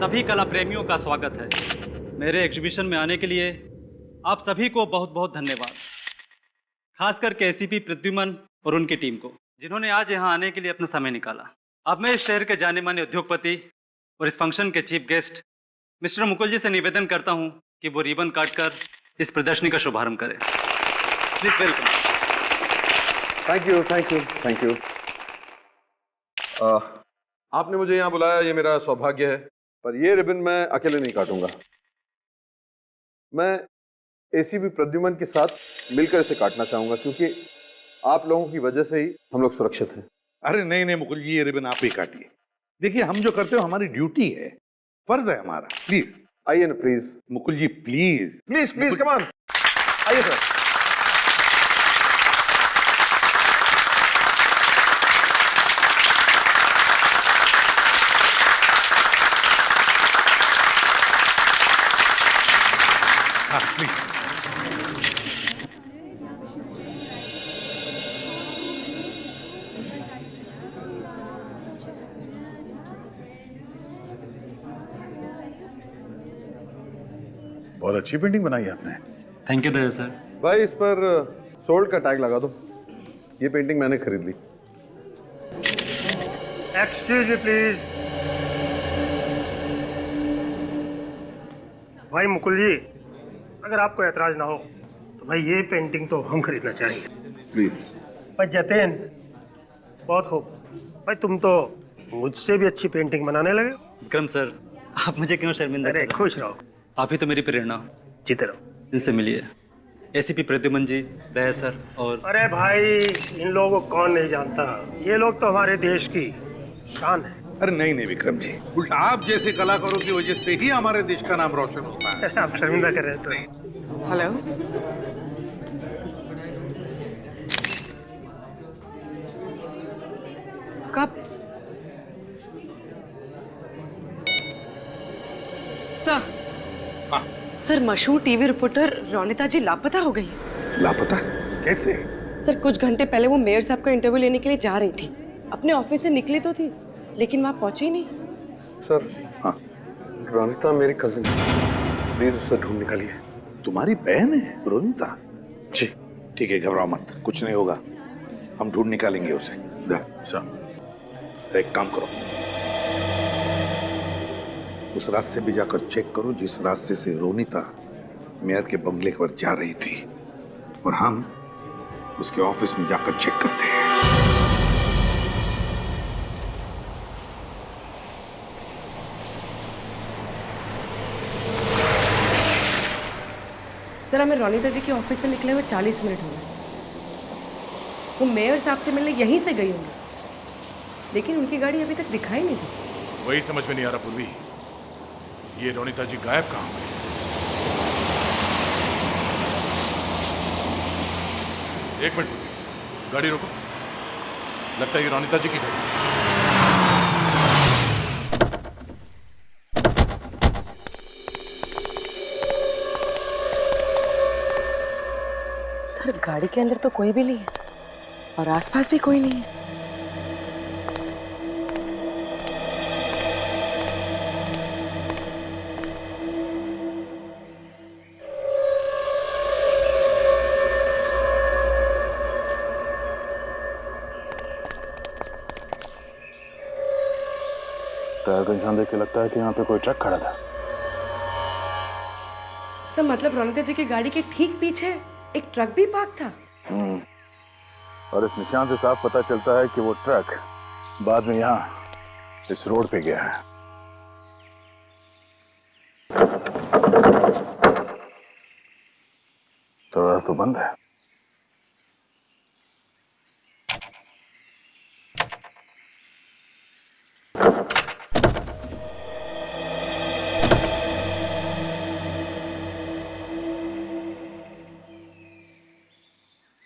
सभी कला प्रेमियों का स्वागत है। मेरे एग्जीबिशन में आने के लिए आप सभी को बहुत बहुत धन्यवाद, खासकर के एसीपी प्रद्युमन और उनकी टीम को, जिन्होंने आज यहाँ आने के लिए अपना समय निकाला। अब मैं इस शहर के जाने माने उद्योगपति और इस फंक्शन के चीफ गेस्ट मिस्टर मुकुल जी से निवेदन करता हूँ कि वो रिबन काटकर इस प्रदर्शनी का शुभारंभ करें। Please welcome. Thank you. आपने मुझे यहाँ बुलाया, ये मेरा सौभाग्य है, पर ये रिबन मैं अकेले नहीं काटूंगा। मैं एसीपी प्रद्युमन के साथ मिलकर इसे काटना चाहूंगा, क्योंकि आप लोगों की वजह से ही हम लोग सुरक्षित हैं। अरे नहीं मुकुल जी, ये रिबन आप ही काटिए। देखिए, हम जो करते हो हमारी ड्यूटी है, फर्ज है हमारा। प्लीज आइए ना, please Mukul ji, please please come on, आइए सर। हाँ प्लीज। बहुत अच्छी पेंटिंग बनाई है आपने। Thank you Daya sir. भाई, इस पर सोल्ड का टैग लगा दो। ये पेंटिंग मैंने खरीद ली। Excuse me please. भाई मुकुल जी, अगर आपको ऐतराज ना हो तो भाई ये पेंटिंग तो हम खरीदना चाहेंगे। प्लीज। भाई जतेन, बहुत खूब। भाई तुम तो मुझसे भी अच्छी पेंटिंग बनाने लगे। विक्रम सर, आप मुझे क्यों शर्मिंदा अरे कर रहे हैं? खुश रहो, आप ही तो मेरी प्रेरणा हो। जीते रहो। इनसे मिलिए, एसीपी प्रद्युमन जी, दया सर और अरे भाई, इन लोगों को कौन नहीं जानता, ये लोग तो हमारे देश की शान है। अरे नहीं विक्रम जी, उल्टा आप जैसे कलाकारों की वजह से ही हमारे देश का नाम रोशन होता है। अरे आप शर्मिंदा कर रहे हैं सर। हेलो, कब? सर, हाँ। सर मशहूर टीवी रिपोर्टर रोनिता जी लापता हो गई। लापता? कैसे? सर कुछ घंटे पहले वो मेयर साहब का इंटरव्यू लेने के लिए जा रही थी। अपने ऑफिस से निकली तो थी, लेकिन वहां पहुंची ही नहीं। सर, हाँ। रोनिता मेरी कजिन, प्लीज उसे ढूंढ निकालिए। तुम्हारी बहन है रोनिता? जी। ठीक है, घबराओ मत, कुछ नहीं होगा, हम ढूंढ निकालेंगे उसे। तो एक काम करो, उस रास्ते भी जाकर चेक करो जिस रास्ते से रोनिता मेयर के बंगले पर जा रही थी, और हम उसके ऑफिस में जाकर चेक करते हैं। सर हमें रोनिता जी के ऑफिस से निकले हुए 40 मिनट हो गए। वो मेयर साहब से मिलने यहीं से गई होंगी, लेकिन उनकी गाड़ी अभी तक दिखाई नहीं दी। वही समझ में नहीं आ रहा पूर्वी, ये रोनिता जी गायब कहाँ हुई? एक मिनट पूर्वी, गाड़ी रोको। लगता है ये रोनिता जी की गाड़ी है। सर गाड़ी के अंदर तो कोई भी नहीं है और आसपास भी कोई नहीं है। टायर का निशान देख के लगता है कि यहाँ पे कोई ट्रक खड़ा था। सर मतलब रोनिता जी की गाड़ी के ठीक पीछे एक ट्रक भी पार्क था। और इस निशान से साफ पता चलता है कि वो ट्रक बाद में यहाँ इस रोड पे गया है। तो रास्ता तो बंद है।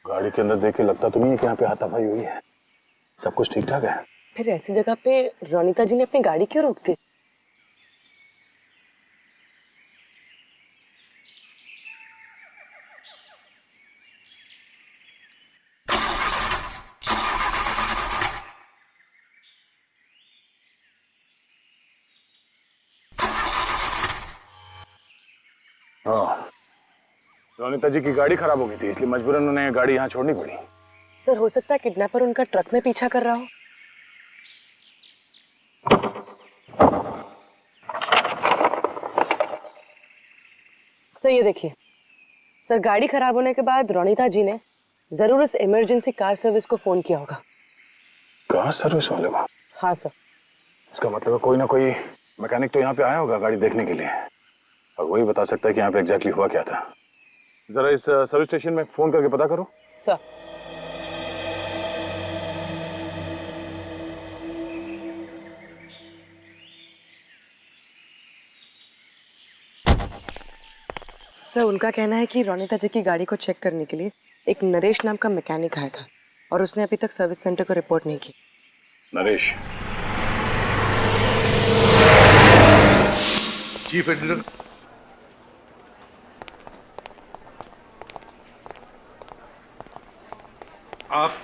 गाड़ी के अंदर देख के लगता तो नहीं है कि यहाँ पे हाथापाई हुई है। सब कुछ ठीक ठाक है। फिर ऐसी जगह पे रोनिता जी ने अपनी गाड़ी क्यों रोक दी? हाँ, रोनिता जी की गाड़ी खराब हो गई थी, इसलिए मजबूरन उन्हें गाड़ी यहाँ छोड़नी पड़ी। सर हो सकता है किडनैपर उनका ट्रक में पीछा कर रहा हो। सर ये देखिए, सर गाड़ी खराब होने के बाद रोनिता जी ने जरूर उस इमरजेंसी कार सर्विस को फोन किया होगा। कार सर्विस वाले को? हाँ सर। इसका मतलब है कोई ना कोई मैकेनिक तो यहाँ पे आया होगा गाड़ी देखने के लिए, और वही बता सकता है कि यहाँ पे एग्जैक्टली हुआ क्या था। जरा इस सर्विस स्टेशन में फोन करके पता करो। सर सर उनका कहना है कि रोनिता जी की गाड़ी को चेक करने के लिए एक नरेश नाम का मैकेनिक आया था और उसने अभी तक सर्विस सेंटर को रिपोर्ट नहीं की। नरेश? चीफ एडिटर, आप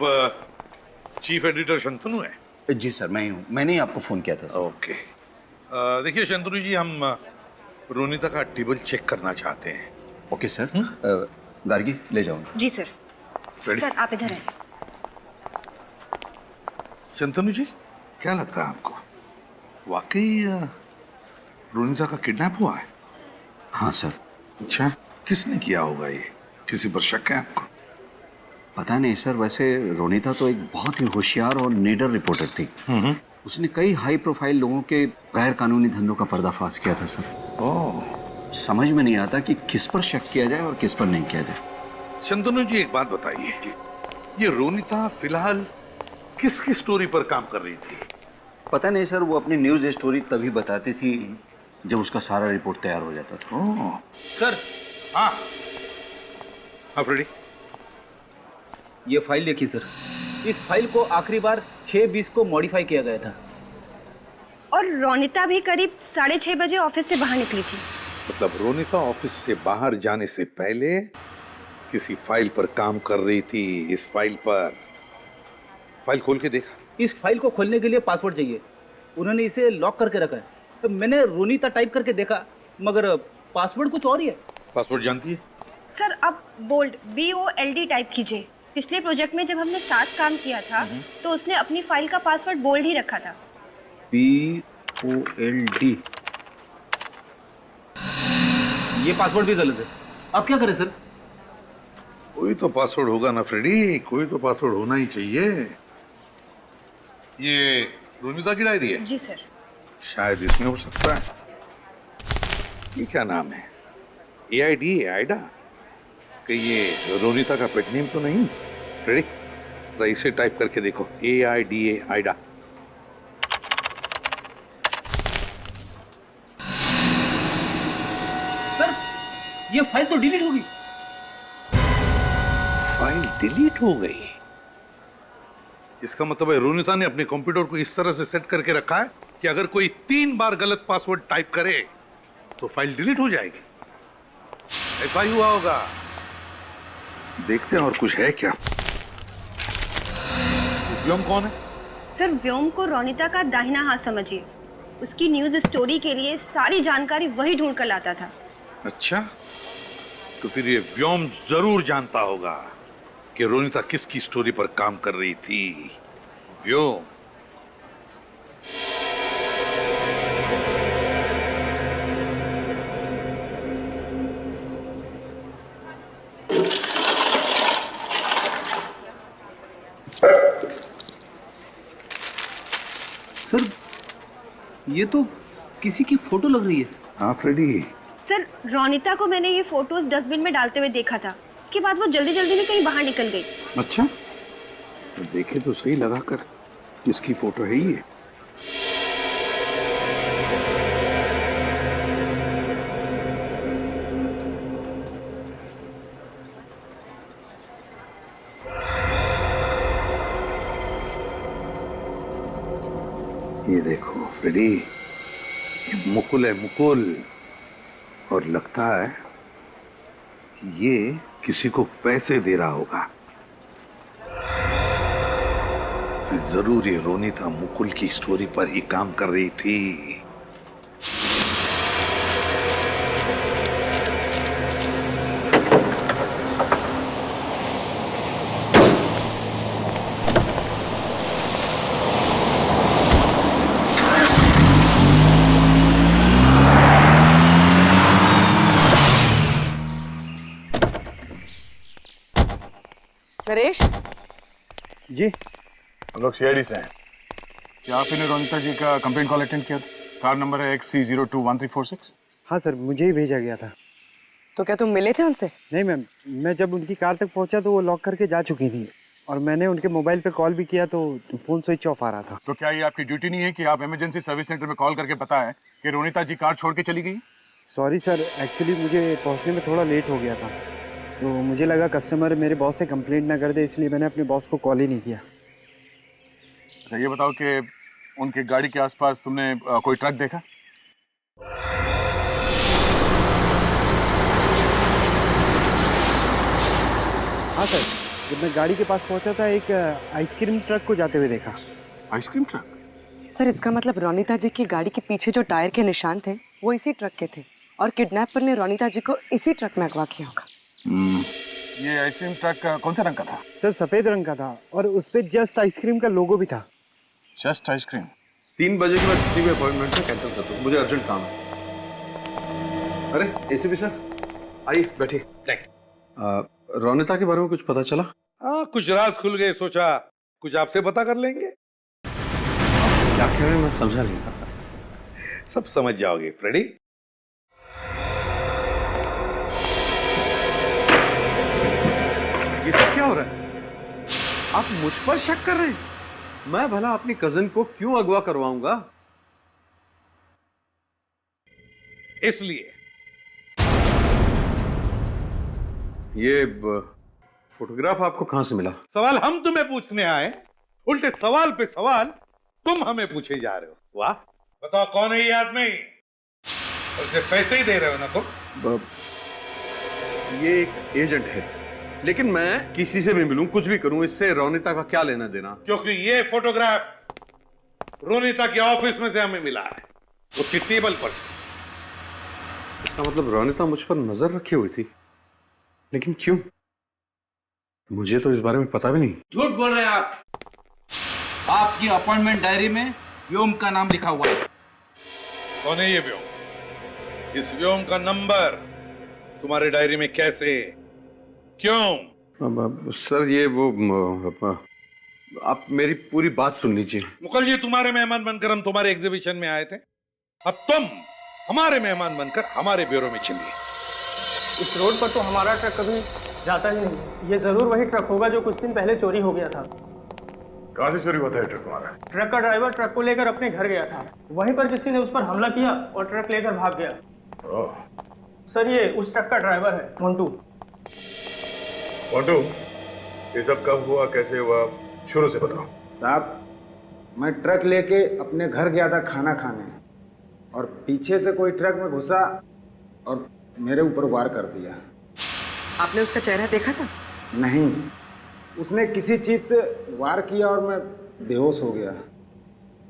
चीफ एडिटर शंतनु हैं? जी सर, मैं ही हूँ। मैंने ही आपको फ़ोन किया था सर। ओके। देखिए शंतनु जी, हम रोनिता का टेबल चेक करना चाहते हैं। Okay sir. गार्गी ले जाओ। जी सर। Ready? सर आप इधर हैं। शंतनु जी, क्या लगता है आपको, वाकई रोनिता का किडनैप हुआ है? हाँ सर। अच्छा, किसने किया होगा ये? किसी पर शक है आपको? पता नहीं सर, वैसे रोनिता तो एक बहुत ही होशियार और निडर रिपोर्टर थी। उसने कई हाई प्रोफाइल लोगों के गैर कानूनी धंधों का पर्दाफाश किया था सर। ओह, समझ में नहीं आता कि किस पर शक किया जाए और किस पर नहीं किया जाए। शंतनु जी एक बात बताइए, ये रोनिता फिलहाल किसकी स्टोरी पर काम कर रही थी? पता नहीं सर, वो अपनी न्यूज़ स्टोरी तभी बताती थी जब उसका सारा रिपोर्ट तैयार हो जाता था। Oh sir. हाँ आप रेडी? ये फाइल देखिए सर, इस फाइल को आखिरी बार 6:20 को मॉडिफाई किया गया था। और रोनिता भी करीब 6:30 बजे ऑफिस से बाहर निकली थी। मतलब रोनिता ऑफिस से बाहर जाने से पहले किसी फाइल पर काम कर रही थी। इस फाइल पर, फाइल खोल के देखा? इस फाइल को खोलने के लिए पासवर्ड चाहिए, उन्होंने इसे लॉक करके रखा है। तो मैंने रोनिता टाइप करके देखा, मगर पासवर्ड कुछ और ही है। पासवर्ड जानती है? सर आप बोल्ड BOLD टाइप कीजिए। पिछले प्रोजेक्ट में जब हमने साथ काम किया था तो उसने अपनी फाइल का पासवर्ड बोल्ड ही रखा था। BOLD। ये पासवर्ड भी गलत है। अब क्या करें सर? कोई तो पासवर्ड होगा ना फ्रेडी, कोई तो पासवर्ड होना ही चाहिए। ये रोनिता की डायरी है? जी सर। शायद इसमें हो सकता है। ये क्या नाम है? AID, Aida? कि ये रोनिता का पेट नेम तो नहीं? रेडी, जरा इसे टाइप करके देखो, AIDA, आइडा। सर ये फाइल तो डिलीट होगी। फाइल डिलीट हो गई? इसका मतलब है रोनिता ने अपने कंप्यूटर को इस तरह से सेट करके रखा है कि अगर कोई 3 बार गलत पासवर्ड टाइप करे तो फाइल डिलीट हो जाएगी। ऐसा ही हुआ होगा। देखते हैं और कुछ है क्या। व्योम कौन है? सर व्योम को रोनिता का दाहिना हाथ समझिए। उसकी न्यूज स्टोरी के लिए सारी जानकारी वही ढूंढ कर लाता था। अच्छा, तो फिर ये व्योम जरूर जानता होगा कि रोनिता किसकी स्टोरी पर काम कर रही थी। व्योम। सर ये तो किसी की फोटो लग रही है। हाँ फ्रेडी। सर रोनिता को मैंने ये फोटोज डस्टबिन में डालते हुए देखा था। उसके बाद वो जल्दी जल्दी में कहीं बाहर निकल गई। अच्छा, तो देखे तो सही लगा कर किसकी फोटो है ये। ये देखो फ्रेडी, ये मुकुल है, मुकुल। और लगता है कि ये किसी को पैसे दे रहा होगा। फिर जरूर ये रोनिता मुकुल की स्टोरी पर ही काम कर रही थी। नरेश, जी हम लोग सीआईडी से हैं। क्या आपने रोनिता जी का कंप्लेंट कॉल अटेंड किया था? कार नंबर है XC021346। हाँ सर, मुझे ही भेजा गया था। तो क्या तुम मिले थे उनसे? नहीं मैम, मैं जब उनकी कार तक पहुंचा तो वो लॉक करके जा चुकी थी और मैंने उनके मोबाइल पे कॉल भी किया तो फ़ोन स्विच ऑफ आ रहा था। तो क्या ये आपकी ड्यूटी नहीं है कि आप इमरजेंसी सर्विस सेंटर में कॉल करके बताएं कि रोनिता जी कार छोड़ के चली गई? सॉरी सर, एक्चुअली मुझे पहुंचने में थोड़ा लेट हो गया था, तो मुझे लगा कस्टमर मेरे बॉस से कंप्लेंट ना कर दे, इसलिए मैंने अपने बॉस को कॉल ही नहीं किया। अच्छा, ये बताओ कि उनकी गाड़ी के आसपास तुमने कोई ट्रक देखा? हाँ सर, जब मैं गाड़ी के पास पहुंचा था एक आइसक्रीम ट्रक को जाते हुए देखा। Ice cream truck? सर, इसका मतलब रोनिता जी की गाड़ी के पीछे जो टायर के निशान थे वो इसी ट्रक के थे और किडनैपर ने रोनिता जी को इसी ट्रक में अगवा किया होगा। ये आइसक्रीम ट्रक कौन से रंग का था? सर, सफ़ेद रंग का था और उस पर जस्ट आइसक्रीम का लोगो भी था। Just ice cream? 3 बजे के बाद किसी भी अपॉइंटमेंट से कैंसिल कर दो, मुझे अर्जेंट काम है। अरे एसीपी सर, आइए बैठिए। रोनिता के बारे में कुछ पता चला? हाँ, कुछ राज खुल गए, सोचा कुछ आपसे पता कर लेंगे। क्या कह रहे हैं मैं समझा नहीं। सब समझ जाओगे फ्रेडी। ये सब क्या हो रहा है? आप मुझ पर शक कर रहे हैं? मैं भला अपनी कजिन को क्यों अगवा करवाऊंगा? इसलिए ये फोटोग्राफ आपको कहां से मिला? सवाल हम तुम्हें पूछने आए, उल्टे सवाल पे सवाल तुम हमें पूछे जा रहे हो। वाह, बताओ कौन है ये आदमी? और इसे पैसे ही दे रहे हो ना तुम? ये एक एजेंट है, लेकिन मैं किसी से भी मिलूं, कुछ भी करूं, इससे रोनिता का क्या लेना देना? क्योंकि ये फोटोग्राफ रोनिता के ऑफिस में से हमें मिला है, उसकी टेबल पर से। इसका मतलब रोनिता मुझ पर नजर रखी हुई थी, लेकिन क्यों? मुझे तो इस बारे में पता भी नहीं। झूठ बोल रहे हैं आप। आपकी अपॉइंटमेंट डायरी में व्योम का नाम लिखा हुआ है। कौन है ये व्योम? इस व्योम का नंबर तुम्हारे डायरी में कैसे? क्यों? सर ये वो आप मेरी पूरी बात सुन लीजिए। मुकुल जी, तुम्हारे मेहमान बनकर हम तुम्हारे एग्जीबिशन में आए थे, अब तुम हमारे मेहमान बनकर हमारे ब्यूरो में चलिए। इस रोड पर तो हमारा ट्रक कभी जाता ही नहीं। ये जरूर वही ट्रक होगा जो कुछ दिन पहले चोरी हो गया था। कहाँ से चोरी हुआ था ट्रक तुम्हारा? ट्रक का ड्राइवर ट्रक को लेकर अपने घर गया था, वहीं पर किसी ने उस पर हमला किया और ट्रक लेकर भाग गया। सर, ये उस ट्रक का ड्राइवर है, मोंटू। मोंटू, ये सब कब हुआ, कैसे हुआ, शुरू से बताओ। साहब, मैं ट्रक लेके अपने घर गया था खाना खाने और पीछे से कोई ट्रक में घुसा और मेरे ऊपर वार कर दिया। आपने उसका चेहरा देखा था? नहीं, उसने किसी चीज से वार किया और मैं बेहोश हो गया।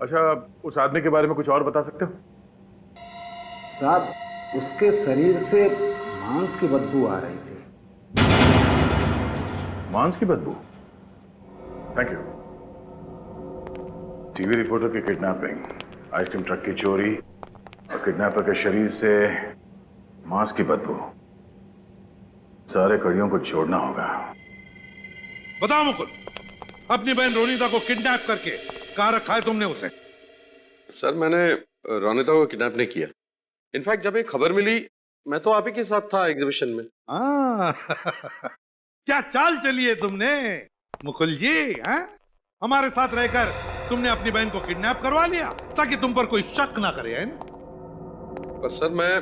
अच्छा, उस आदमी के बारे में कुछ और बता सकते हो? साहब, उसके शरीर से मांस की बदबू आ रही थी। मांस की बदबू? Thank you. टीवी रिपोर्टर की किडनैपिंग, आइसक्रीम ट्रक की चोरी और किडनैपर के शरीर से मांस की बदबू, सारे कड़ियों को जोड़ना होगा। बताओ मुकुल, अपनी बहन रोनिता को किडनैप करके कहां रखा है तुमने उसे? सर, मैंने रोनिता को किडनैप नहीं किया। इनफैक्ट जब ये खबर मिली, मैं तो आप ही के साथ था एग्जीबिशन में। क्या चाल चली है तुमने मुकुल जी? हमारे साथ रहकर तुमने अपनी बहन को किडनैप करवा लिया ताकि तुम पर कोई शक ना करे, है ना? पर सर, मैं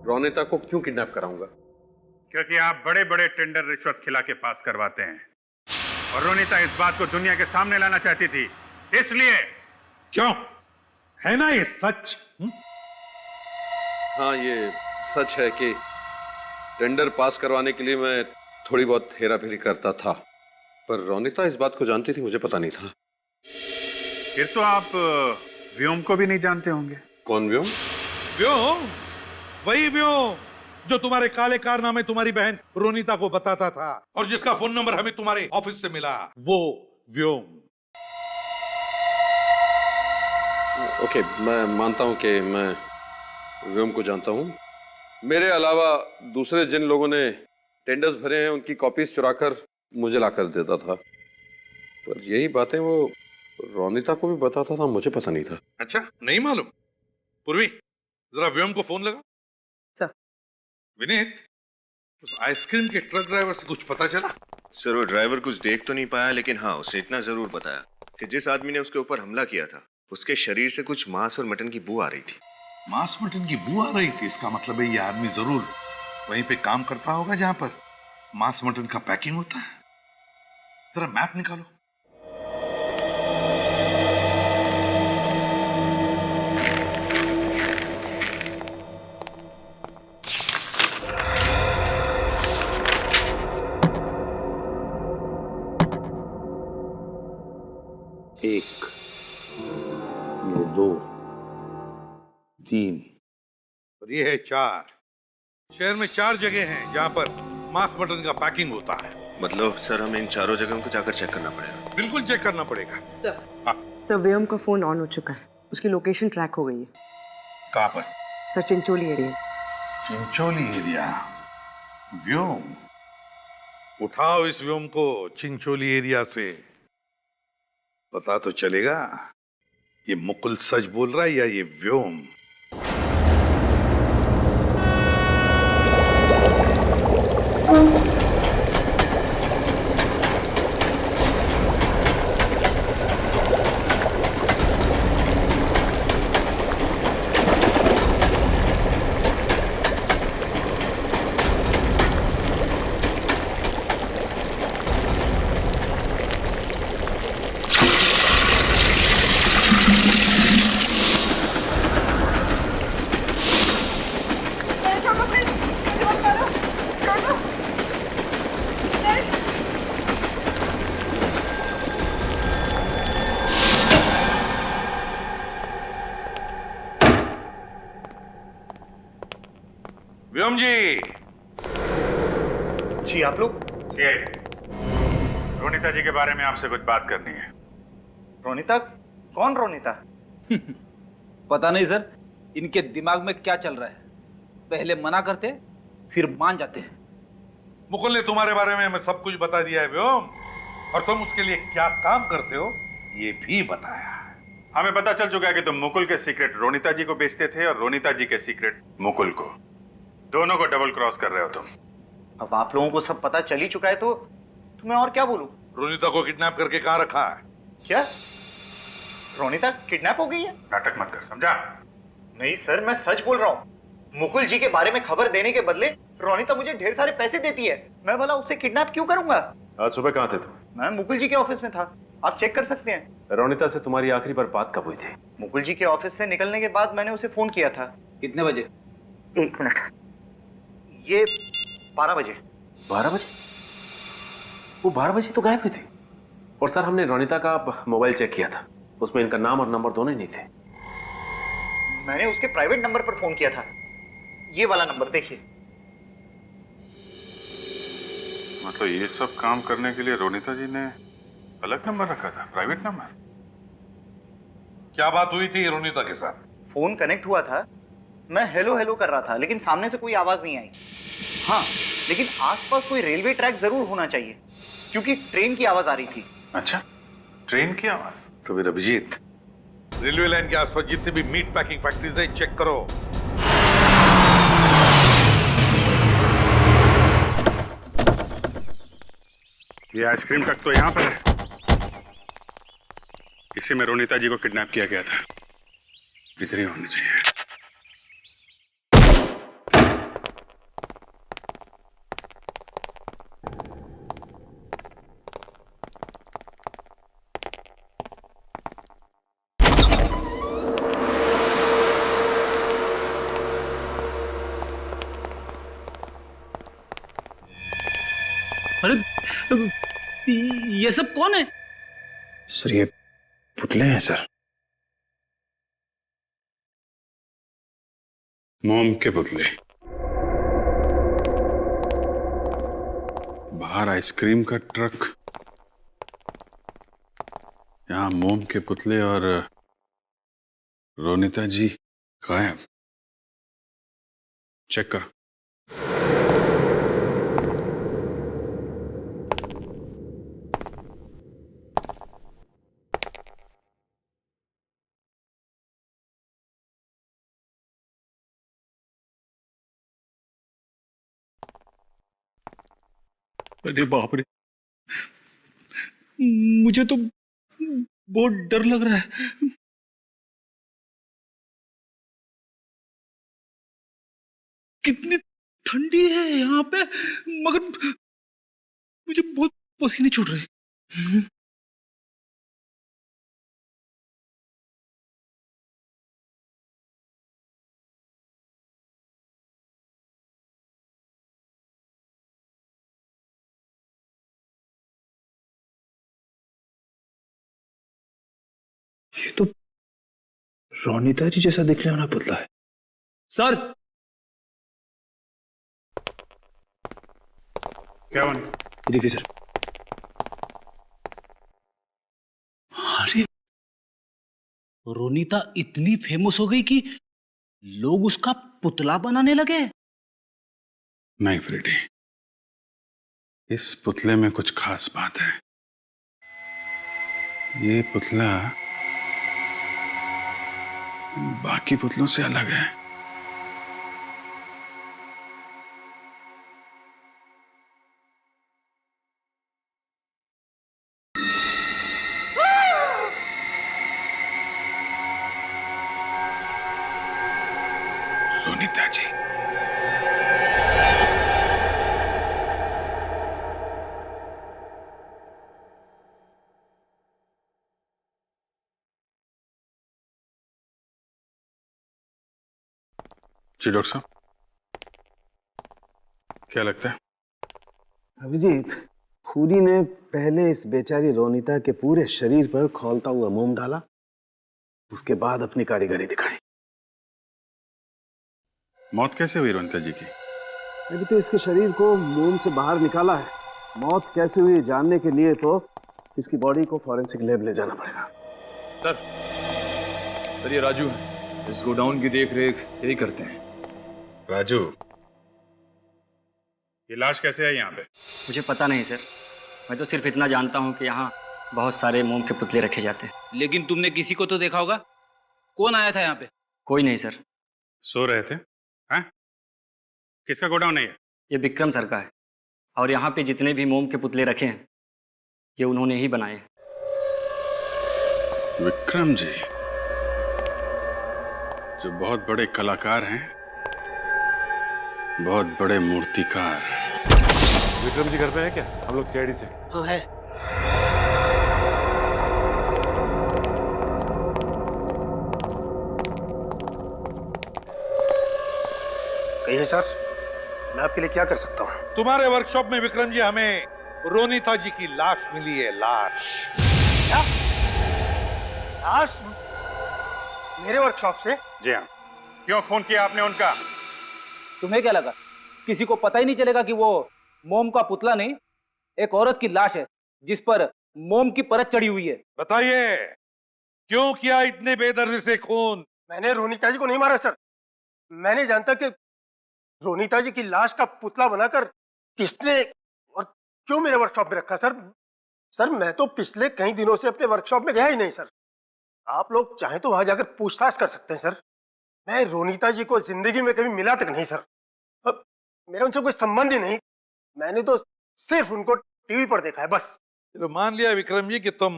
रोनिता को क्यों किडनैप कराऊंगा? क्योंकि आप बड़े बड़े टेंडर रिश्वत खिला के पास करवाते हैं और रोनिता इस बात को दुनिया के सामने लाना चाहती थी, इसलिए। क्यों? है ना ये सच? हाँ, ये सच है कि टेंडर पास करवाने के लिए मैं थोड़ी बहुत हेरा फेरी करता था, पर रोनिता इस बात को जानती थी, मुझे पता नहीं था। फिर तो आप व्योम को भी नहीं जानते होंगे। कौन व्योम? व्योम? वही व्योम जो तुम्हारे काले कारनामे तुम्हारी बहन रोनिता को बताता था और जिसका फोन नंबर हमें तुम्हारे ऑफिस से मिला, वो व्योम। ओके, मैं मानता हूं कि मैं व्योम को जानता हूं। मेरे अलावा दूसरे जिन लोगों ने टेंडर्स भरे हैं, उनकी कॉपीज चुराकर मुझे ला कर देता था, पर यही बातें वो रोनिता को भी बताता था, मुझे पता नहीं था। अच्छा, नहीं मालूम? पूर्वी, जरा व्योम को फोन लगा। सर। विनीत, उस आइसक्रीम के ट्रक ड्राइवर से कुछ पता चला? सर, वो ड्राइवर कुछ देख तो नहीं पाया, लेकिन हाँ, उसने इतना जरूर बताया कि जिस आदमी ने उसके ऊपर हमला किया था, उसके शरीर से कुछ मांस और मटन की बू आ रही थी। मांस मटन की बू आ रही थी? इसका मतलब है ये आदमी जरूर वहीं पे काम करता होगा जहां पर मांस मटन का पैकिंग होता है। जरा मैप निकालो। एक, ये 2, 3 और ये है 4। शहर में 4 जगह हैं जहां पर मांस मटन का पैकिंग होता है। मतलब सर, हमें इन चारों जगहों को जाकर चेक करना पड़ेगा। बिल्कुल चेक करना पड़ेगा। सर। हाँ। सर, व्योम का फोन ऑन हो चुका है, उसकी लोकेशन ट्रैक हो गई है। कहां पर? Sir, Chincholi area. Chincholi area? Vyom? उठाओ इस व्योम को चिंचोली एरिया से, पता तो चलेगा ये मुकुल सच बोल रहा है या ये व्योम। व्योम जी। जी, आप लोग? सीआईडी, रोनिता जी के बारे में आपसे कुछ बात करनी है। रोनिता? कौन रोनिता? पता नहीं सर, इनके दिमाग में क्या चल रहा है। पहले मना करते फिर मान जाते हैं। मुकुल ने तुम्हारे बारे में हमें सब कुछ बता दिया है व्योम, और तुम उसके लिए क्या काम करते हो ये भी बताया। हमें पता चल चुका है कि तुम मुकुल के सीक्रेट रोनिता जी को बेचते थे और रोनिता जी के सीक्रेट मुकुल को। दोनों को डबल क्रॉस कर रहे हो तुम। अब आप लोगों को सब पता चल ही चुका है तो मैं और क्या बोलूं? रोनिता को किडनैप करके कहां रखा है? क्या रोनिता किडनैप हो गई है? नाटक मत कर, समझा? नहीं सर, मैं सच बोल रहा हूँ। मुकुल जी के बारे में खबर देने के बदले रोनिता मुझे ढेर सारे पैसे देती है। मैं भला उससे किडनैप क्यों करूंगा? आज सुबह कहाँ थे तुम? मैं मुकुल जी के ऑफिस में था, आप चेक कर सकते हैं। रोनिता से तुम्हारी आखिरी बार बात कब हुई थी? मुकुल जी के ऑफिस से निकलने के बाद मैंने उसे फोन किया था। कितने बजे? 1 मिनट, ये 12 बजे। 12 बजे? वो 12 बजे तो गायब हुई थी। और सर, हमने रोनिता का मोबाइल चेक किया था, उसमें इनका नाम और नंबर दोनों ही नहीं थे। मैंने उसके प्राइवेट नंबर पर फोन किया था, ये वाला नंबर देखिए। मतलब ये सब काम करने के लिए रोनिता जी ने अलग नंबर रखा था, प्राइवेट नंबर? क्या बात हुई थी रोनिता के साथ? फोन कनेक्ट हुआ था, मैं हेलो हेलो कर रहा था, लेकिन सामने से कोई आवाज नहीं आई। हाँ, लेकिन आसपास कोई रेलवे ट्रैक जरूर होना चाहिए, क्योंकि ट्रेन की आवाज आ रही थी। अच्छा, ट्रेन की आवाज? तो फिर अभिजीत, रेलवे लाइन के आसपास जितने भी मीट पैकिंग फैक्ट्रीज है चेक करो। ये आइसक्रीम ट्रक तो यहाँ पर है, इसी में रोनिता जी को किडनैप किया गया था। इधर ही होनी चाहिए। अरे ये सब कौन है? सर, ये पुतले हैं सर। मोम के पुतले। बाहर आइसक्रीम का ट्रक, यहां मोम के पुतले और रोनिता जी गायब। चेक कर। अरे बाप रे, मुझे तो बहुत डर लग रहा है। कितनी ठंडी है यहाँ पे, मगर मुझे बहुत पसीने छूट रहे हैं। ये तो रोनिता जी जैसा दिखने वाला पुतला है। सर, क्या बन? देखिए सर। अरे, रोनिता इतनी फेमस हो गई कि लोग उसका पुतला बनाने लगे। नहीं फ्रेडी, इस पुतले में कुछ खास बात है। ये पुतला बाकी पुतलों से अलग है। रोनिता जी, जी डॉक्टर साहब, क्या लगता है? अभिजीत, खूनी ने पहले इस बेचारी रोनिता के पूरे शरीर पर खौलता हुआ मोम डाला, उसके बाद अपनी कारीगरी दिखाई। मौत कैसे हुई रोनिता जी की? अभी तो इसके शरीर को मोम से बाहर निकाला है। मौत कैसे हुई जानने के लिए तो इसकी बॉडी को फॉरेंसिक लैब ले जाना पड़ेगा। सर ये राजू है, इस गोडाउन की देख रेख यही करते हैं। राजू, ये लाश कैसे आई यहाँ पे? मुझे पता नहीं सर, मैं तो सिर्फ इतना जानता हूँ कि यहाँ बहुत सारे मोम के पुतले रखे जाते हैं। लेकिन तुमने किसी को तो देखा होगा। कौन आया था यहाँ पे? कोई नहीं सर। सो रहे थे? हैं? किसका गोडाउन है ये? ये विक्रम सर का है, और यहाँ पे जितने भी मोम के पुतले रखे हैं ये उन्होंने ही बनाए। विक्रम जी, जो बहुत बड़े कलाकार हैं, बहुत बड़े मूर्तिकार। विक्रम जी घर पे है क्या? हम लोग सीआईडी से। हाँ है। कहिए सर, मैं आपके लिए क्या कर सकता हूँ? तुम्हारे वर्कशॉप में विक्रम जी हमें रोनिता जी की लाश मिली है। लाश? क्या? लाश मेरे वर्कशॉप से? जी हाँ। क्यों फोन किया आपने उनका? तुम्हें क्या लगा किसी को पता ही नहीं चलेगा कि वो मोम का पुतला नहीं, एक औरत की लाश है जिस पर मोम की परत चढ़ी हुई है? बताइए, क्यों किया इतने बेदर्दी से खून? मैंने रोनिता जी को नहीं मारा सर। मैंने जानता कि रोनिता जी की लाश का पुतला बनाकर किसने और क्यों मेरे वर्कशॉप में रखा। सर मैं तो पिछले कई दिनों से अपने वर्कशॉप में गया ही नहीं सर। आप लोग चाहें तो वहां जाकर पूछताछ कर सकते हैं सर। मैं रोनिता जी को जिंदगी में कभी मिला तक नहीं सर। अब मेरा उनसे कोई संबंध ही नहीं। मैंने तो सिर्फ उनको टीवी पर देखा है बस। चलो मान लिया विक्रम जी कि तुम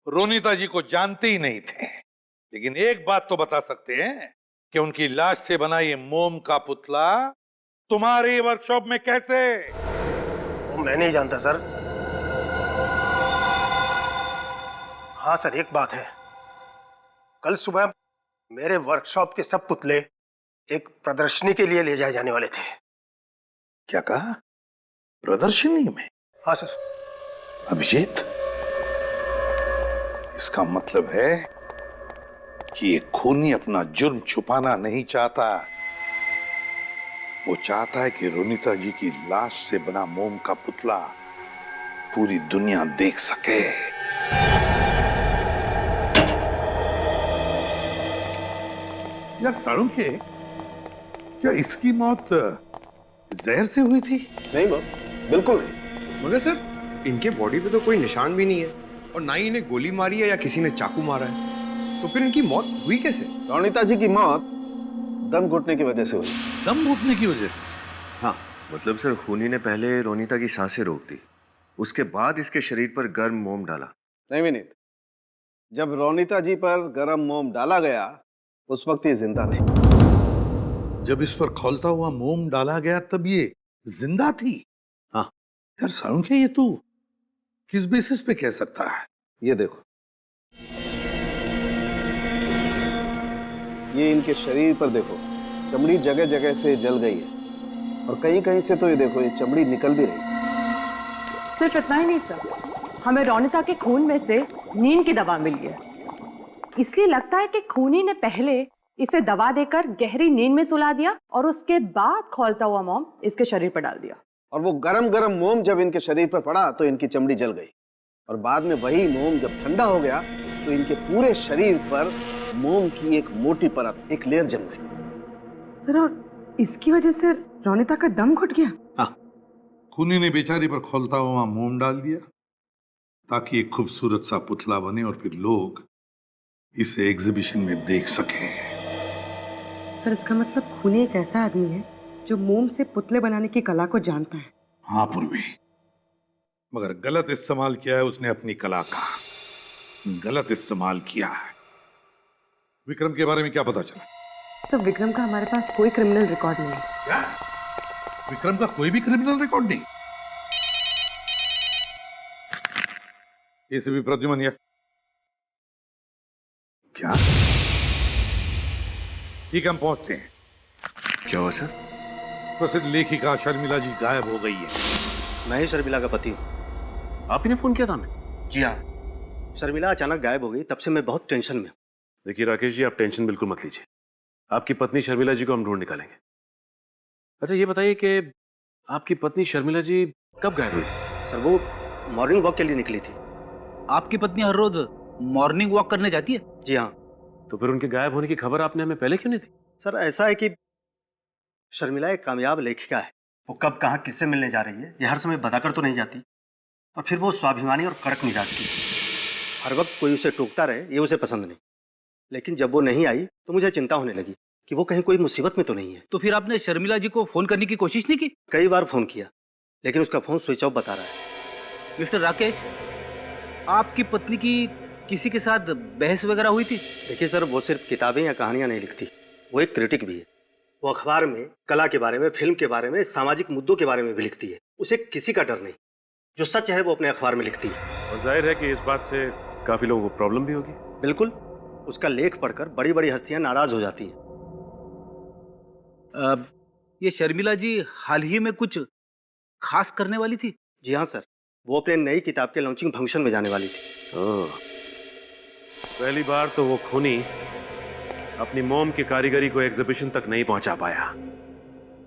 रोनिता जी को जानते ही नहीं थे, लेकिन एक बात तो बता सकते हैं कि उनकी लाश से बना ये मोम का पुतला तुम्हारे वर्कशॉप में कैसे? वो मैं नहीं जानता सर। हाँ सर, एक बात है, कल सुबह मेरे वर्कशॉप के सब पुतले एक प्रदर्शनी के लिए ले जाए जाने वाले थे। क्या कहा? प्रदर्शनी में? हाँ सर। अभिजीत, इसका मतलब है कि ये खूनी अपना जुर्म छुपाना नहीं चाहता। वो चाहता है कि रोनिता जी की लाश से बना मोम का पुतला पूरी दुनिया देख सके। यार साळुंखे, क्या इसकी मौत जहर से हुई थी? नहीं बिल्कुल नहीं। मगर सर, इनके बॉडी पे तो कोई निशान भी नहीं है, और ना ही इन्हें गोली मारी है या किसी ने चाकू मारा है। तो फिर इनकी मौत हुई कैसे? रोनिता जी की मौत दम घुटने की वजह से हुई। दम घुटने की वजह से? हाँ, मतलब सर खूनी ने पहले रोनीता की सांसें रोक दी, उसके बाद इसके शरीर पर गर्म मोम डाला। नहीं विनीत, जब रोनीता जी पर गर्म मोम डाला गया उस वक्त ये जिंदा थी। जब इस पर खौलता हुआ मोम डाला गया तब ये जिंदा थी? हाँ यार सारुंखे, ये तू किस बेसिस पे कह सकता है? ये देखो, ये इनके शरीर पर देखो, चमड़ी जगह जगह से जल गई है और कहीं कहीं से तो ये देखो ये चमड़ी निकल भी रही है। सिर्फ इतना ही नहीं सर, हमें रोनिता के खून में से नींद की दवा मिली है। इसलिए लगता है कि खूनी ने पहले इसे दवा देकर गहरी नींद में सुला दिया और उसके बाद खौलता हुआ मोम इसके शरीर पर डाल दिया। और वो गरम गरम मोम जब इनके शरीर पर पड़ा तो इनकी चमड़ी जल गई और बाद में वही मोम जब ठंडा हो गया तो इनके पूरे शरीर पर मोम की एक मोटी परत, एक लेयर जम गई। सर और इसकी वजह से रोनिता का दम घुट गया? हाँ, खूनी ने बेचारी पर खौलता हुआ मोम डाल दिया ताकि एक खूबसूरत सा पुतला बने और फिर लोग इसे एग्जीबिशन में देख सकें। सर इसका मतलब खूनी एक ऐसा आदमी है जो मोम से पुतले बनाने की कला को जानता है। हाँ पूर्वी, मगर गलत इस्तेमाल किया है उसने अपनी कला का, गलत इस्तेमाल किया है। विक्रम के बारे में क्या पता चला? तो विक्रम का हमारे पास कोई क्रिमिनल रिकॉर्ड नहीं है। क्या? विक्रम का कोई भी क्रिमिनल रिकॉर्ड नहीं? एसीपी प्रद्युमन या क्या? ठीक, हम पहुंचते हैं। क्या हुआ सर? प्रसिद्ध लेखिका शर्मिला जी गायब हो गई है। मैं ही शर्मिला का पति हूँ। आप ही ने फोन किया था हमें? जी हाँ, शर्मिला अचानक गायब हो गई, तब से मैं बहुत टेंशन में हूँ। देखिए राकेश जी, आप टेंशन बिल्कुल मत लीजिए, आपकी पत्नी शर्मिला जी को हम ढूंढ निकालेंगे। अच्छा ये बताइए कि आपकी पत्नी शर्मिला जी कब गायब हुई थी? सर वो मॉर्निंग वॉक के लिए निकली थी। आपकी पत्नी हर रोज मॉर्निंग वॉक करने जाती है? जी हाँ। तो फिर उनके गायब होने की खबर आपने हमें पहले क्यों नहीं दी? सर ऐसा है कि शर्मिला एक कामयाब लेखिका है, वो कब कहाँ किससे मिलने जा रही है ये हर समय बताकर तो नहीं जाती, और फिर वो स्वाभिमानी और कड़क मिजाज की, हर वक्त कोई उसे टोकता रहे ये उसे पसंद नहीं। लेकिन जब वो नहीं आई तो मुझे चिंता होने लगी कि वो कहीं कोई मुसीबत में तो नहीं है। तो फिर आपने शर्मिला जी को फोन करने की कोशिश नहीं की? कई बार फोन किया लेकिन उसका फोन स्विच ऑफ बता रहा है। मिस्टर राकेश, आपकी पत्नी की किसी के साथ बहस वगैरह हुई थी? देखिए सर, वो सिर्फ किताबें या कहानियां नहीं लिखती, वो एक क्रिटिक भी है। वो अखबार में कला के बारे में, फिल्म के बारे में, सामाजिक मुद्दों के बारे में भी लिखती है। उसे किसी का डर नहीं, जो सच है वो अपने अखबार में लिखती है। और जाहिर है कि इस बात से काफी लोगों को प्रॉब्लम भी होगी। बिल्कुल, उसका लेख पढ़कर बड़ी बड़ी हस्तियां नाराज हो जाती हैं। ये शर्मिला जी हाल ही में कुछ खास करने वाली थी? जी हाँ सर, वो अपने नई किताब के लॉन्चिंग फंक्शन में जाने वाली थी। पहली बार तो वो खूनी अपनी मोम की कारीगरी को एग्जीबिशन तक नहीं पहुंचा पाया,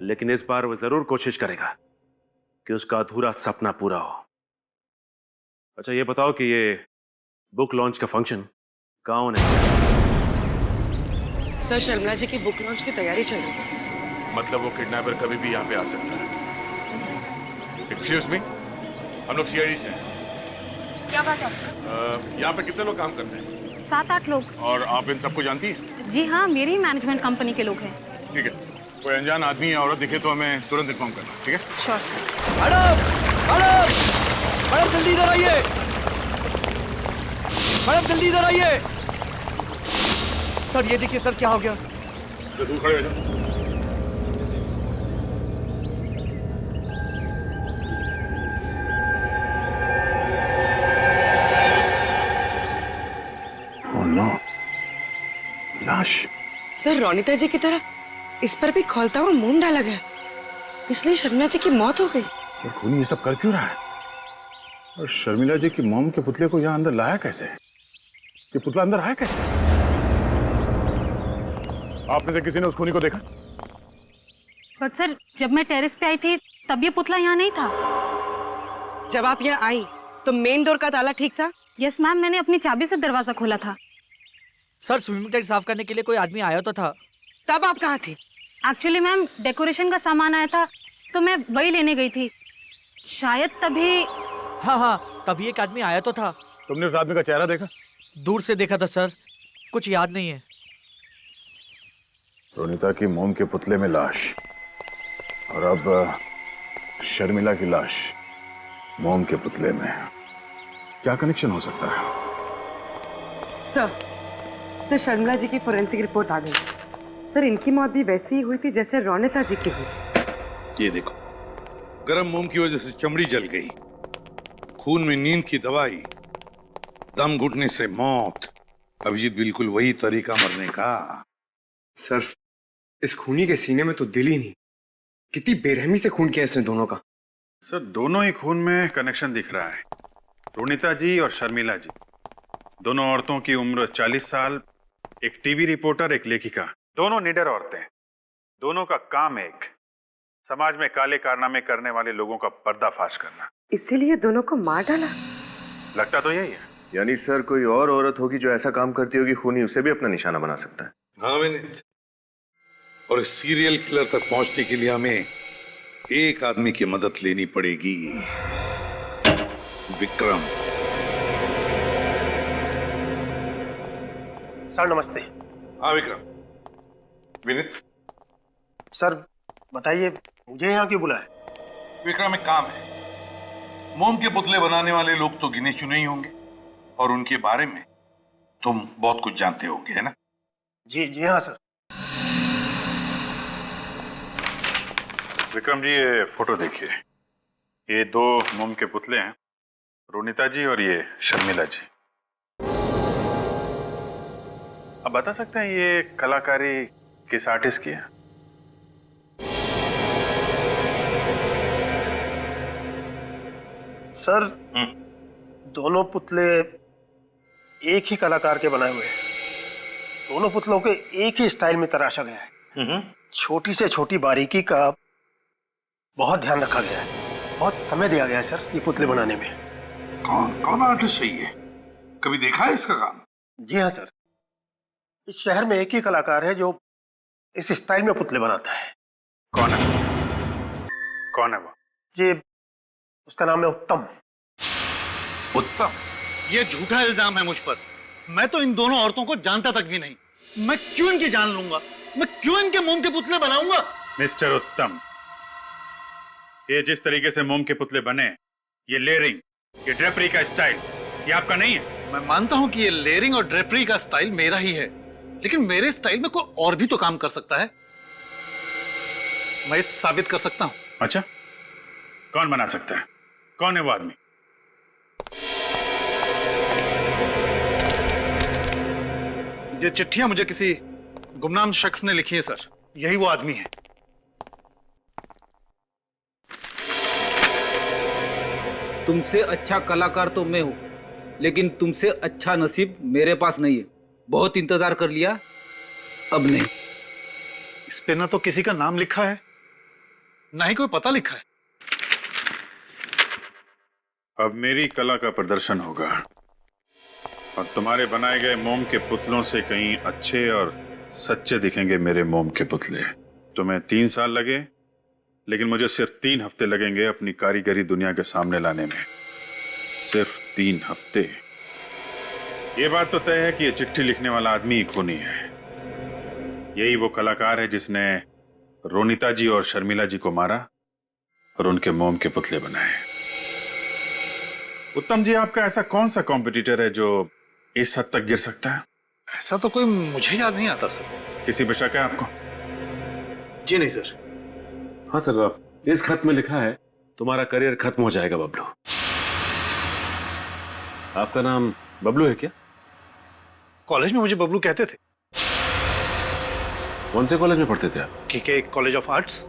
लेकिन इस बार वो जरूर कोशिश करेगा कि उसका अधूरा सपना पूरा हो। अच्छा ये बताओ कि ये बुक लॉन्च का फंक्शन कहाँ होने वाला है? सर शर्मिला जी की बुक लॉन्च की तैयारी चल रही है। मतलब वो किडनैपर कभी भी यहाँ पे आ सकता है? एक्सक्यूज मी, हम लोग सीआईडी से हैं। क्या बात है? यहाँ पे कितने लोग काम करते हैं? 7-8 लोग। और आप इन सबको जानती हैं? जी हाँ, मेरी मैनेजमेंट कंपनी के लोग हैं। ठीक है, कोई अनजान आदमी या औरत दिखे तो हमें तुरंत इन्फॉर्म करना, ठीक है? Sure sir. Madam, madam, madam जल्दी इधर आइए। मैडम जल्दी इधर आइए। सर ये देखिए सर, क्या हो गया? तो दूर खड़े हो जाओ। लाश। सर रोनिता जी की तरह इस पर भी खौलता हुआ मोम डाला गया, इसलिए शर्मिला जी की मौत हो गई। ये खूनी ये सब कर क्यों रहा है? और शर्मिला जी की मोम के पुतले को यहाँ अंदर लाया कैसे? ये पुतला अंदर आया कैसे? आपने से किसी ने उस खूनी को देखा? बट सर, जब मैं टेरेस पे आई थी तब ये पुतला यहाँ नहीं था। जब आप यहाँ आई तो मेन डोर का ताला ठीक था? यस मैम, मैंने अपनी चाबी से दरवाजा खोला था। सर स्विमिंग टैंक साफ करने के लिए कोई आदमी आया तो था। तब आप कहाँ थी? एक्चुअली मैम डेकोरेशन का सामान आया था तो मैं वही लेने गई थी, शायद तभी। हाँ, तभी एक आदमी आया तो था। तुमने उस आदमी का चेहरा देखा? दूर से देखा था सर, कुछ याद नहीं है। रोनिता की मोम के पुतले में लाश, और अब शर्मिला की लाश मोम के पुतले में, क्या कनेक्शन हो सकता है? सर शर्मिला जी की फोरेंसिक रिपोर्ट आ गई। सर इनकी मौत भी वैसे ही हुई थी जैसे रोनिता जी की हुई थी। ये देखो, गरम मोम की वजह से चमड़ी जल गई, खून में नींद की दवाई, दम घुटने से मौत। अभिजीत, बिल्कुल वही तरीका मरने का। सर इस खूनी के सीने में तो दिल ही नहीं। कितनी बेरहमी से खून किया इसने दोनों का। सर दोनों ही खून में कनेक्शन दिख रहा है। रोनिता जी और शर्मिला जी, दोनों औरतों की उम्र 40 साल, एक टीवी रिपोर्टर, एक लेखिका, दोनों निडर औरतें, दोनों का काम एक, समाज में काले कारनामे करने वाले लोगों का पर्दाफाश करना। इसीलिए दोनों को मार डाला। लगता तो यही है। यानी सर कोई और औरत होगी जो ऐसा काम करती होगी, खूनी उसे भी अपना निशाना बना सकता है। हाँ विनीत, और इस सीरियल किलर तक पहुंचने के लिए हमें एक आदमी की मदद लेनी पड़ेगी, विक्रम। सर नमस्ते। हाँ विक्रम। विनीत, सर बताइए मुझे यहाँ क्यों बुलाया? विक्रम एक काम है, मोम के पुतले बनाने वाले लोग तो गिने चुने ही होंगे और उनके बारे में तुम बहुत कुछ जानते होगे, है ना? जी हाँ सर। विक्रम जी, ये फोटो देखिए। ये दो मोम के पुतले हैं, रोनिता जी और ये शर्मिला जी। अब बता सकते हैं ये कलाकारी किस आर्टिस्ट की है? सर दोनों पुतले एक ही कलाकार के बनाए हुए हैं। दोनों पुतलों के एक ही स्टाइल में तराशा गया है। छोटी से छोटी बारीकी का बहुत ध्यान रखा गया है। बहुत समय दिया गया है सर ये पुतले बनाने में। कौन आर्टिस्ट है ये? कभी देखा है इसका काम? जी हाँ सर, इस शहर में एक ही कलाकार है जो इस स्टाइल में पुतले बनाता है। कौन है वो? जी उसका नाम है उत्तम। उत्तम? ये झूठा इल्जाम है मुझ पर। मैं तो इन दोनों औरतों को जानता तक भी नहीं। मैं क्यों इनकी जान लूंगा? मैं क्यों इनके मोम के पुतले बनाऊंगा? मिस्टर उत्तम, ये जिस तरीके से मोम के पुतले बने, ये लेयरिंग, ये ड्रेपरी का स्टाइल, ये आपका नहीं है। मैं मानता हूं कि ये लेयरिंग और ड्रेपरी का स्टाइल मेरा ही है, लेकिन मेरे स्टाइल में कोई और भी तो काम कर सकता है। मैं इसे साबित कर सकता हूं। अच्छा, कौन बना सकता है? कौन है वो आदमी? ये चिट्ठियां मुझे किसी गुमनाम शख्स ने लिखी है सर। यही वो आदमी है। तुमसे अच्छा कलाकार तो मैं हूं, लेकिन तुमसे अच्छा नसीब मेरे पास नहीं है। बहुत इंतजार कर लिया, अब नहीं। इस पे ना तो किसी का नाम लिखा है, ना ही कोई पता लिखा है। अब मेरी कला का प्रदर्शन होगा और तुम्हारे बनाए गए मोम के पुतलों से कहीं अच्छे और सच्चे दिखेंगे मेरे मोम के पुतले। तुम्हें 3 साल लगे, लेकिन मुझे सिर्फ 3 हफ्ते लगेंगे अपनी कारीगरी दुनिया के सामने लाने में। सिर्फ 3 हफ्ते। ये बात तो तय है कि ये चिट्ठी लिखने वाला आदमी ही खूनी है। यही वो कलाकार है जिसने रोनिता जी और शर्मिला जी को मारा और उनके मोम के पुतले बनाए। उत्तम जी, आपका ऐसा कौन सा कॉम्पिटिटर है जो इस हद तक गिर सकता है? ऐसा तो कोई मुझे याद नहीं आता सर। किसी पे शक है आपको? जी नहीं सर। हाँ सर, इस खत में लिखा है तुम्हारा करियर खत्म हो जाएगा बबलू। आपका नाम बबलू है क्या? कॉलेज में मुझे बबलू कहते थे। कौन से कॉलेज में पढ़ते थे आप? के कॉलेज ऑफ आर्ट्स।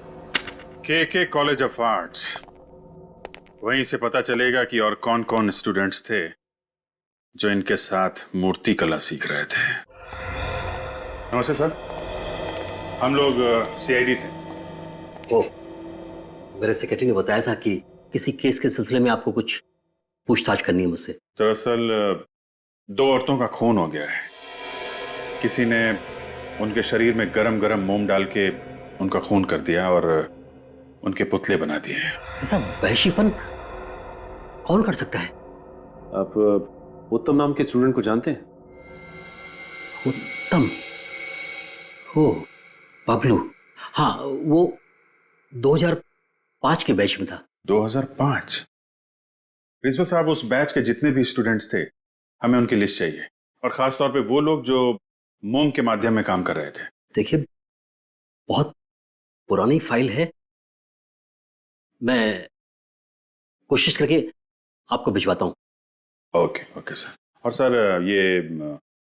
के कॉलेज ऑफ आर्ट्स। वहीं से पता चलेगा कि और कौन कौन स्टूडेंट्स थे जो इनके साथ मूर्ति कला सीख रहे थे। नमस्ते सर, हम लोग सीआईडी से। ओह, मेरे सेक्रेटरी ने बताया था कि किसी केस के सिलसिले में आपको कुछ पूछताछ करनी है मुझसे। दरअसल 2 औरतों का खून हो गया है। किसी ने उनके शरीर में गरम गरम मोम डाल के उनका खून कर दिया और उनके पुतले बना दिए हैं। ऐसा वहशीपन कौन कर सकता है? आप उत्तम नाम के स्टूडेंट को जानते हैं? उत्तम? हो, बबलू। हाँ, वो 2005 के बैच में था। 2005। प्रिंसिपल साहब, उस बैच के जितने भी स्टूडेंट्स थे हमें उनकी लिस्ट चाहिए, और खास तौर पे वो लोग जो मोम के माध्यम में काम कर रहे थे। देखिए, बहुत पुरानी फाइल है, मैं कोशिश करके आपको भिजवाता हूं। Okay sir. और सर, ये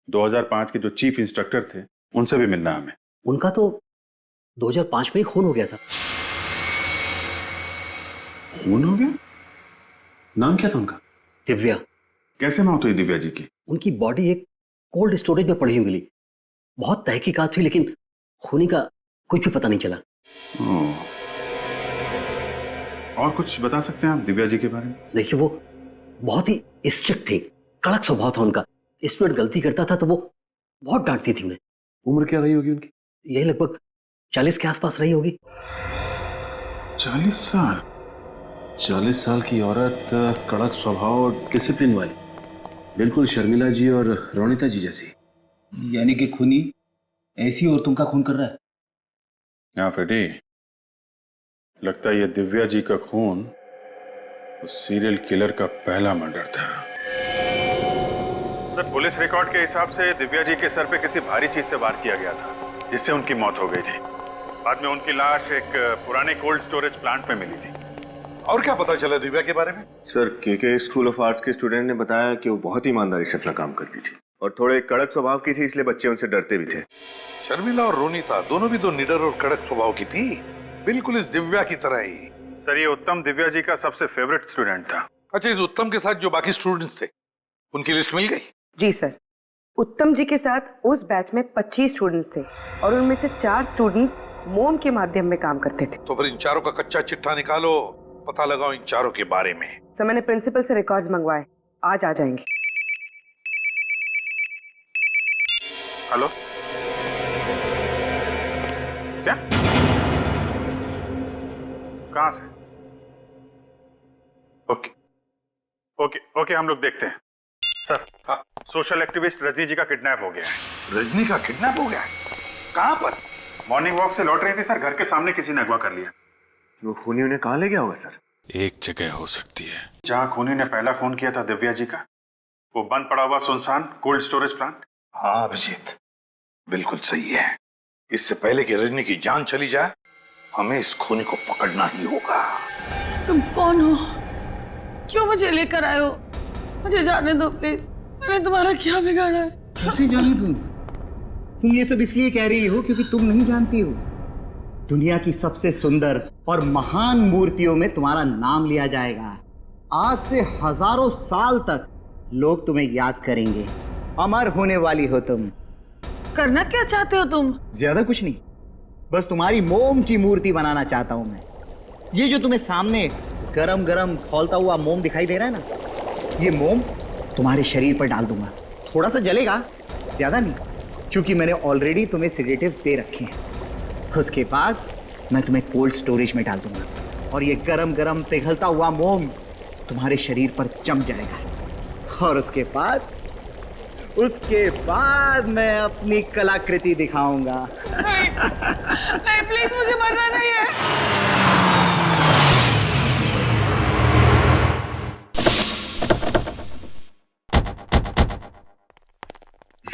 2005 के जो चीफ इंस्ट्रक्टर थे उनसे भी मिलना हमें। उनका तो 2005 में ही खून हो गया था। खून हो गया? नाम क्या था उनका? दिव्या। कैसे मौत हुई दिव्या जी की? उनकी बॉडी एक कोल्ड स्टोरेज में पड़ी हुई मिली। बहुत तहकीकात हुई लेकिन खूनी का कुछ भी पता नहीं चला। और कुछ बता सकते हैं आप दिव्या जी के बारे में? देखिए, वो बहुत ही स्ट्रिक्ट थी, कड़क स्वभाव था उनका। स्टूडेंट गलती करता था तो वो बहुत डांटती थी उन्हें। उम्र क्या रही होगी उनकी? यही लगभग 40 के आसपास रही होगी। 40 साल? 40 साल की औरत, कड़क स्वभाव और डिसिप्लिन वाली, बिल्कुल शर्मिला जी और रोनिता जी जैसी। यानी कि खूनी ऐसी औरतों का खून कर रहा है? हाँ फेटी, लगता है ये दिव्या जी का खून उस सीरियल किलर का पहला मर्डर था। सर, पुलिस रिकॉर्ड के हिसाब से दिव्या जी के सर पे किसी भारी चीज से वार किया गया था, जिससे उनकी मौत हो गई थी। बाद में उनकी लाश एक पुराने कोल्ड स्टोरेज प्लांट में मिली थी। और क्या पता चला दिव्या के बारे में? सर, के स्कूल ऑफ आर्ट्स के स्टूडेंट ने बताया कि वो बहुत ईमानदारी से अपना काम करती थी और थोड़े कड़क स्वभाव की थी, इसलिए बच्चे उनसे डरते भी थे। शर्मिला और रोनिता दोनों भी तो निडर और कड़क स्वभाव की थी, बिल्कुल इस दिव्या की तरह ही। सर, ये उत्तम दिव्या जी का सबसे फेवरेट स्टूडेंट था। अच्छा, इस उत्तम के साथ जो बाकी स्टूडेंट्स थे उनकी लिस्ट मिल गई? जी सर, उत्तम जी के साथ उस बैच में 25 स्टूडेंट्स थे और उनमें से 4 स्टूडेंट्स मोम के माध्यम में काम करते थे। तो फिर इन चारों का कच्चा चिट्ठा निकालो, पता लगाओ इन चारों के बारे में। सर, मैंने प्रिंसिपल से रिकॉर्ड्स मंगवाए, आज आ जाएंगे। हेलो, क्या? कहां से? ओके, हम लोग देखते हैं। सर, हाँ, सोशल एक्टिविस्ट रजनी जी का किडनैप हो गया है। रजनी का किडनैप हो गया है? कहां पर? मॉर्निंग वॉक से लौट रही थी सर, घर के सामने किसी ने अगवा कर लिया। वो खूनी उन्हें कहां ले गया होगा सर? एक जगह हो सकती है जहां खूनी ने पहला खून किया था दिव्या जी का, वो बंद पड़ा हुआ सुनसान कोल्ड स्टोरेज प्लांट। हाँ अभिजीत, बिल्कुल सही है। इससे पहले कि रजनी की जान चली जाए, हमें इस खूनी को पकड़ना ही होगा। तुम कौन हो? क्यों मुझे लेकर आए हो? मुझे जाने दो प्लीज। मैंने तुम्हारा क्या बिगाड़ा है? कैसे जाने दूं? तुम ये सब इसलिए कह रही हो क्योंकि तुम नहीं जानती हो दुनिया की सबसे सुंदर और महान मूर्तियों में तुम्हारा नाम लिया जाएगा। आज से हजारों साल तक लोग तुम्हें याद करेंगे। अमर होने वाली हो तुम। करना क्या चाहते हो तुम? ज्यादा कुछ नहीं, बस तुम्हारी मोम की मूर्ति बनाना चाहता हूं मैं। ये जो तुम्हें सामने गरम गरम खौलता हुआ मोम दिखाई दे रहा है ना, ये मोम तुम्हारे शरीर पर डाल दूंगा। थोड़ा सा जलेगा, ज्यादा नहीं, क्योंकि मैंने ऑलरेडी तुम्हें सेडेटिव दे रखे हैं। उसके बाद मैं तुम्हें कोल्ड स्टोरेज में डाल दूंगा और ये गरम गरम पिघलता हुआ मोम तुम्हारे शरीर पर जम जाएगा। और उसके बाद मैं अपनी कलाकृति दिखाऊंगा। नहीं प्लीज, मुझे मरना नहीं है।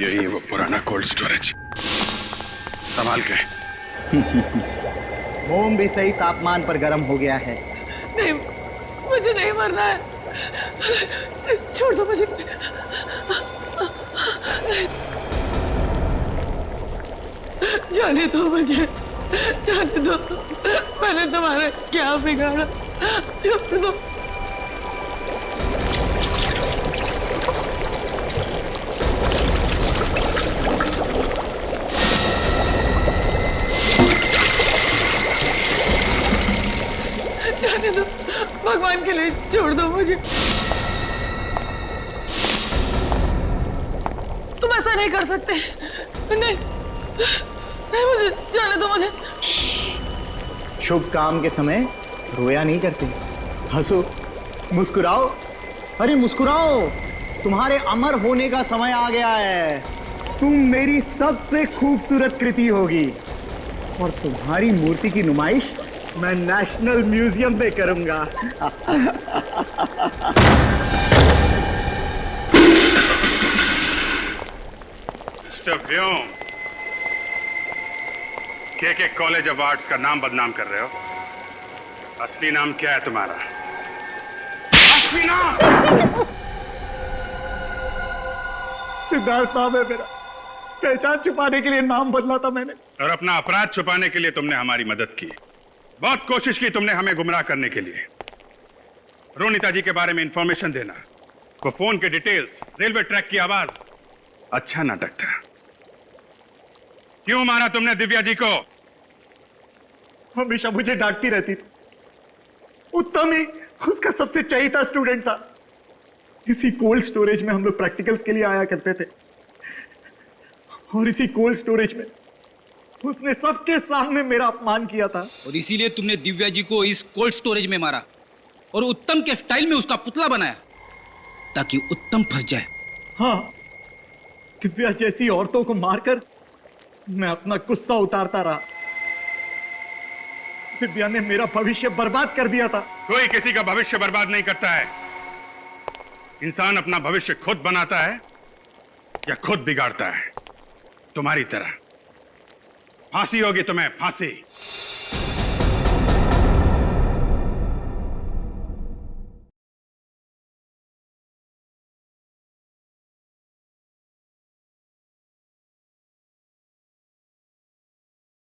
यही है वो पुराना कोल्ड स्टोरेज, संभाल के। मोम भी सही तापमान पर गर्म हो गया है। नहीं, मुझे नहीं मरना है, छोड़ दो मुझे। जाने दो मुझे, जाने दो। मैंने तुम्हारा क्या बिगाड़ा? छोड़ दो। जाने दो, भगवान के लिए छोड़ दो मुझे। तुम ऐसा नहीं कर सकते। नहीं, नहीं, मुझे जाने दो मुझे। शुभ काम के समय रोया नहीं करते, हंसो, मुस्कुराओ। अरे मुस्कुराओ, तुम्हारे अमर होने का समय आ गया है। तुम मेरी सबसे खूबसूरत कृति होगी और तुम्हारी मूर्ति की नुमाइश मैं नेशनल म्यूजियम में करूंगा। मिस्टर व्योम, के कॉलेज ऑफ आर्ट्स का नाम बदनाम कर रहे हो। असली नाम क्या है तुम्हारा? असली नाम? सिद्धार्थ नाम है मेरा। पहचान छुपाने के लिए नाम बदला था मैंने। और अपना अपराध छुपाने के लिए तुमने हमारी मदद की। बहुत कोशिश की तुमने हमें गुमराह करने के लिए। रोनिता जी के बारे में इंफॉर्मेशन देना, वो फोन के डिटेल्स, रेलवे ट्रैक की आवाज, अच्छा नाटक था। क्यों मारा तुमने दिव्या जी को? हमेशा मुझे डांटती रहती थी। उत्तम ही उसका सबसे चहेता स्टूडेंट था। इसी कोल्ड स्टोरेज में हम लोग प्रैक्टिकल्स के लिए आया करते थे, और इसी कोल्ड स्टोरेज में उसने सबके सामने मेरा अपमान किया था। और इसीलिए तुमने दिव्या जी को इस कोल्ड स्टोरेज में मारा और उत्तम के स्टाइल में उसका पुतला बनाया ताकि उत्तम फंस जाए। हाँ, दिव्या जैसी औरतों को मारकर मैं अपना गुस्सा उतारता रहा। दिव्या ने मेरा भविष्य बर्बाद कर दिया था। कोई किसी का भविष्य बर्बाद नहीं करता है। इंसान अपना भविष्य खुद बनाता है या खुद बिगाड़ता है। तुम्हारी तरह। फांसी होगी तुम्हें, फांसी।